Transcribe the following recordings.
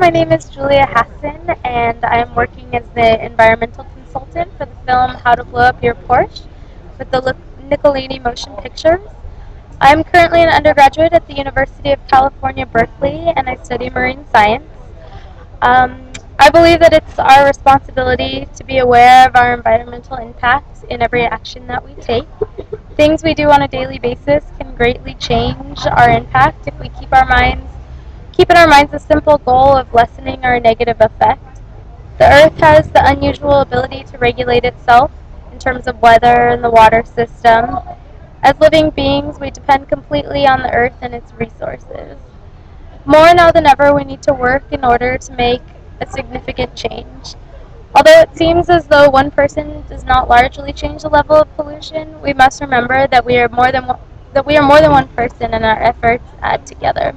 my name is Julia Hassan, and I am working as the environmental consultant for the film How to Blow Up Your Porsche with the Nicolini Motion Pictures. I am currently an undergraduate at the University of California, Berkeley, and I study marine science. I believe that it's our responsibility to be aware of our environmental impact in every action that we take. Things we do on a daily basis can greatly change our impact if we keep in our minds the simple goal of lessening our negative effect. The Earth has the unusual ability to regulate itself in terms of weather and the water system. As living beings, we depend completely on the Earth and its resources. More now than ever, we need to work in order to make a significant change. Although it seems as though one person does not largely change the level of pollution, we must remember that we are more than one person, and our efforts add together.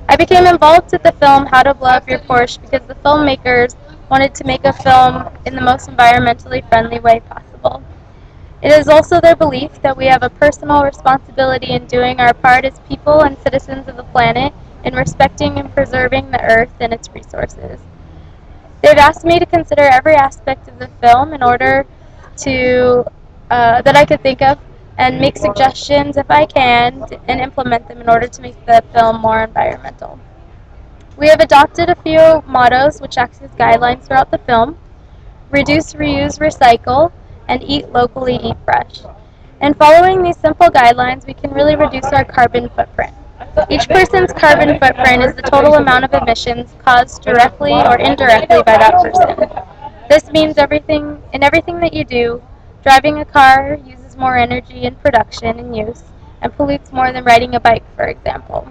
I became involved with the film How to Blow Up Your Porsche because the filmmakers wanted to make a film in the most environmentally friendly way possible. It is also their belief that we have a personal responsibility in doing our part as people and citizens of the planet in respecting and preserving the earth and its resources. They've asked me to consider every aspect of the film in order to that I could think of and make suggestions if I can and implement them in order to make the film more environmental. We have adopted a few mottos which act as guidelines throughout the film: reduce, reuse, recycle, and eat locally, eat fresh. In following these simple guidelines, we can really reduce our carbon footprint. Each person's carbon footprint is the total amount of emissions caused directly or indirectly by that person. This means everything that you do, driving a car uses more energy in production and use and pollutes more than riding a bike, for example.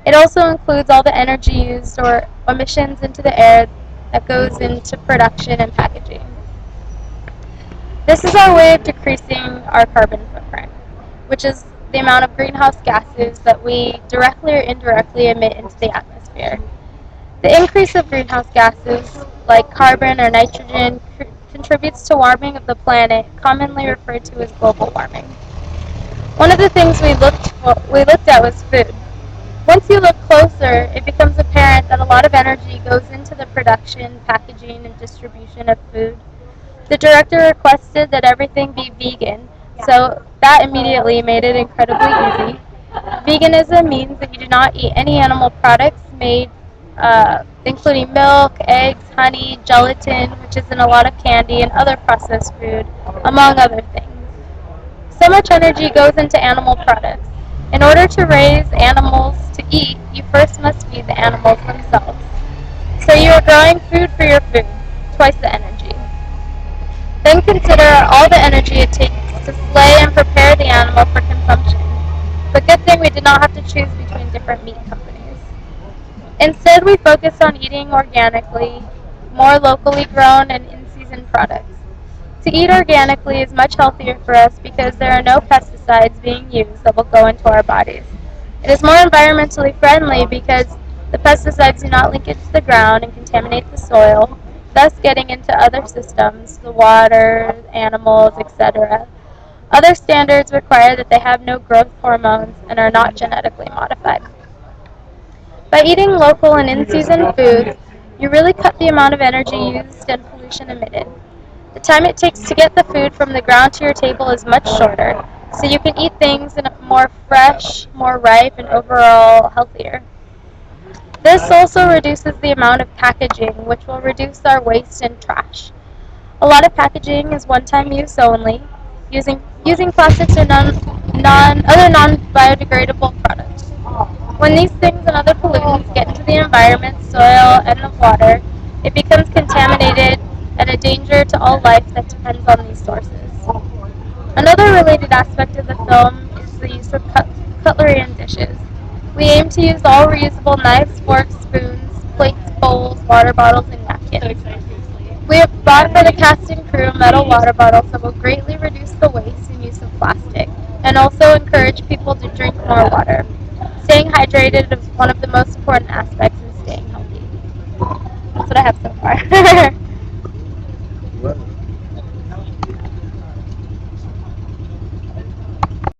It also includes all the energy used or emissions into the air that goes into production and packaging. This is our way of decreasing our carbon footprint, which is the amount of greenhouse gases that we directly or indirectly emit into the atmosphere. The increase of greenhouse gases, like carbon or nitrogen, contributes to warming of the planet, commonly referred to as global warming. One of the things we looked at was food. Once you look closer, it becomes apparent that a lot of energy goes into the production, packaging, and distribution of food. The director requested that everything be vegan, so that immediately made it incredibly easy. Veganism means that you do not eat any animal products made, including milk, eggs, honey, gelatin, which is in a lot of candy, and other processed food, among other things. So much energy goes into animal products. In order to raise animals to eat, you first must feed the animals themselves. So you are growing food for your food, twice the energy. Then consider all the energy it takes to slay and prepare the animal for consumption. But good thing we did not have to choose between different meat companies. Instead, we focused on eating organically, more locally grown and in-season products. To eat organically is much healthier for us because there are no pesticides being used that will go into our bodies. It is more environmentally friendly because the pesticides do not leak into the ground and contaminate the soil, thus getting into other systems, the water, animals, etc. Other standards require that they have no growth hormones and are not genetically modified. By eating local and in-season foods, you really cut the amount of energy used and pollution emitted. The time it takes to get the food from the ground to your table is much shorter, so you can eat things in a more fresh, more ripe, and overall healthier. This also reduces the amount of packaging, which will reduce our waste and trash. A lot of packaging is one-time use only, using plastics or other non-biodegradable products. When these things and other pollutants get into the environment, soil, and the water, it becomes contaminated and a danger to all life that depends on these sources. Another related aspect of the film is the use of cutlery and dishes. We aim to use all reusable knives, forks, spoons, plates, bowls, water bottles, and napkins. We have bought for the cast and crew metal water bottles that will greatly reduce the waste and use of plastic, and also encourage people to drink more water. Staying hydrated is one of the most important aspects in staying healthy. That's what I have so far.